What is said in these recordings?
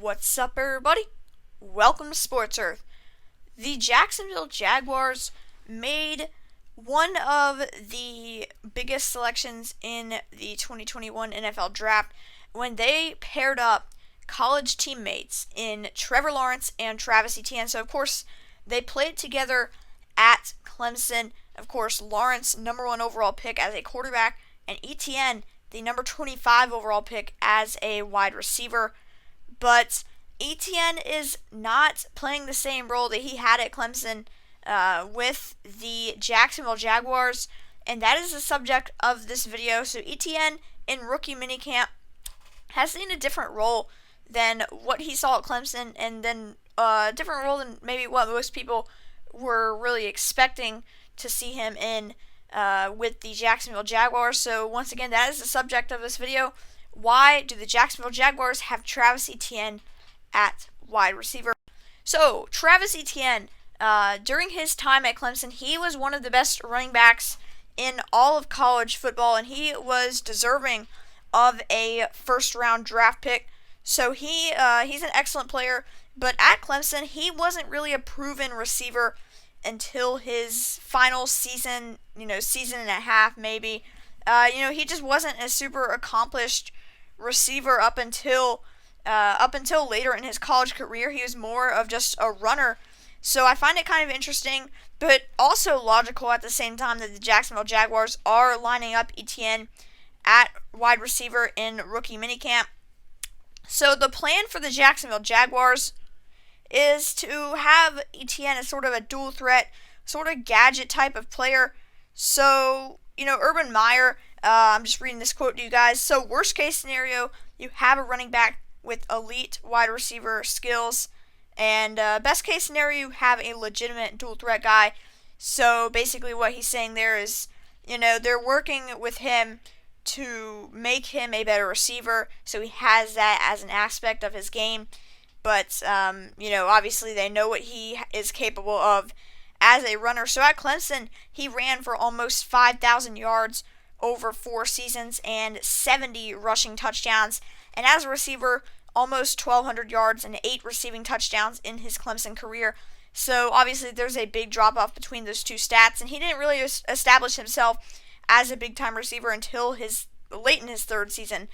What's up, everybody? Welcome to Sports Earth. The Jacksonville Jaguars made one of the biggest selections in the 2021 NFL Draft when they paired up college teammates in Trevor Lawrence and Travis Etienne. So, of course, they played together at Clemson. Of course, Lawrence, number 1 overall pick as a quarterback, and Etienne, the number 25 overall pick as a wide receiver. But Etienne is not playing the same role that he had at Clemson with the Jacksonville Jaguars, and that is the subject of this video. So Etienne in rookie minicamp has seen a different role than what he saw at Clemson, and then a different role than maybe what most people were really expecting to see him in with the Jacksonville Jaguars. So once again, that is the subject of this video. Why do the Jacksonville Jaguars have Travis Etienne at wide receiver? So, Travis Etienne, during his time at Clemson, he was one of the best running backs in all of college football, and he was deserving of a first-round draft pick. So he's an excellent player, but at Clemson, he wasn't really a proven receiver until his final season, season and a half maybe. He just wasn't a super accomplished receiver up until later in his college career. He was more of just a runner. So I find it kind of interesting, but also logical at the same time, that the Jacksonville Jaguars are lining up Etienne at wide receiver in rookie minicamp. So the plan for the Jacksonville Jaguars is to have Etienne as sort of a dual threat, sort of gadget type of player. So, Urban Meyer, I'm just reading this quote to you guys. So, worst case scenario, you have a running back with elite wide receiver skills. And best case scenario, you have a legitimate dual threat guy. So, basically what he's saying there is, they're working with him to make him a better receiver. So, he has that as an aspect of his game. But, obviously they know what he is capable of as a runner. So at Clemson, he ran for almost 5,000 yards over 4 seasons and 70 rushing touchdowns. And as a receiver, almost 1,200 yards and 8 receiving touchdowns in his Clemson career. So obviously there's a big drop-off between those two stats. And he didn't really establish himself as a big-time receiver until late in his 3rd season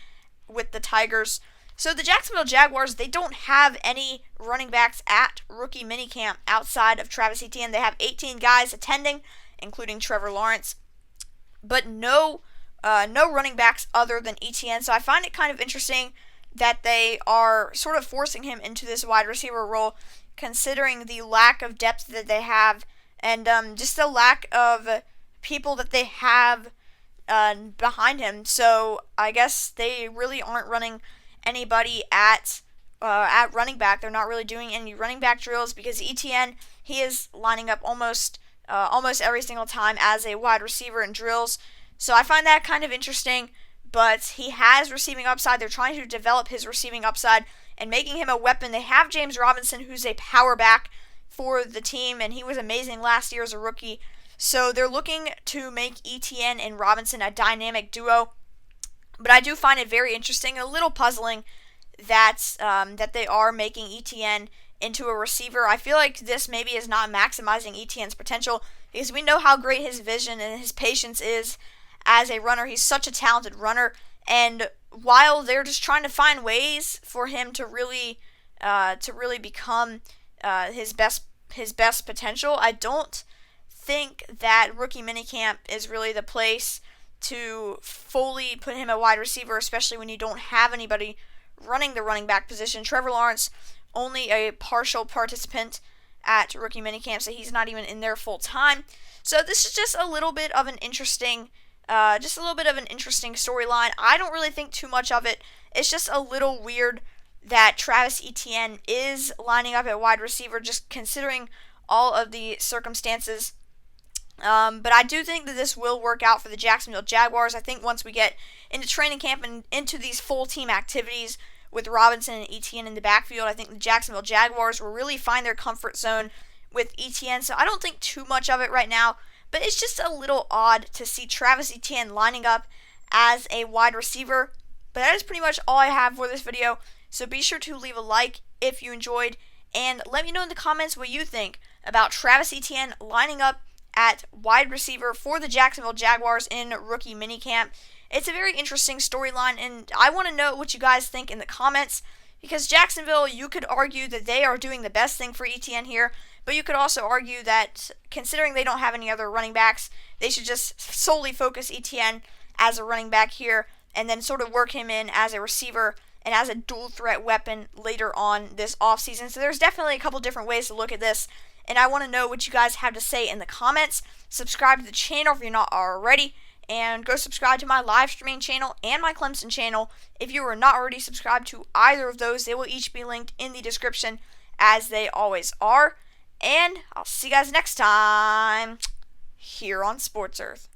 with the Tigers. So the Jacksonville Jaguars, they don't have any running backs at rookie minicamp outside of Travis Etienne. They have 18 guys attending, including Trevor Lawrence, but no running backs other than Etienne. So I find it kind of interesting that they are sort of forcing him into this wide receiver role, considering the lack of depth that they have and just the lack of people that they have behind him. So I guess they really aren't running anybody at running back. They're not really doing any running back drills because Etienne, he is lining up almost every single time as a wide receiver in drills. So I find that kind of interesting, but he has receiving upside. They're trying to develop his receiving upside and making him a weapon. They have James Robinson, who's a power back for the team, and he was amazing last year as a rookie. So they're looking to make Etienne and Robinson a dynamic duo. But I do find it very interesting, a little puzzling, that they are making Etienne into a receiver. I feel like this maybe is not maximizing Etienne's potential, because we know how great his vision and his patience is as a runner. He's such a talented runner, and while they're just trying to find ways for him to really become his best potential, I don't think that rookie minicamp is really the place to fully put him at wide receiver, especially when you don't have anybody running the running back position. Trevor Lawrence, only a partial participant at rookie minicamp, so he's not even in there full time. So this is just a little bit of an interesting storyline. I don't really think too much of it. It's just a little weird that Travis Etienne is lining up at wide receiver, just considering all of the circumstances. But I do think that this will work out for the Jacksonville Jaguars. I think once we get into training camp and into these full team activities with Robinson and Etienne in the backfield, I think the Jacksonville Jaguars will really find their comfort zone with Etienne. So I don't think too much of it right now, but it's just a little odd to see Travis Etienne lining up as a wide receiver. But that is pretty much all I have for this video. So be sure to leave a like if you enjoyed, and let me know in the comments what you think about Travis Etienne lining up at wide receiver for the Jacksonville Jaguars in rookie minicamp. It's a very interesting storyline, and I want to know what you guys think in the comments, because Jacksonville, you could argue that they are doing the best thing for Etienne here, but you could also argue that considering they don't have any other running backs, they should just solely focus Etienne as a running back here and then sort of work him in as a receiver and as a dual threat weapon later on this offseason. So there's definitely a couple different ways to look at this, and I want to know what you guys have to say in the comments. Subscribe to the channel if you're not already, and go subscribe to my live streaming channel and my Clemson channel. If you are not already subscribed to either of those, they will each be linked in the description, as they always are. And I'll see you guys next time here on Sports Earth.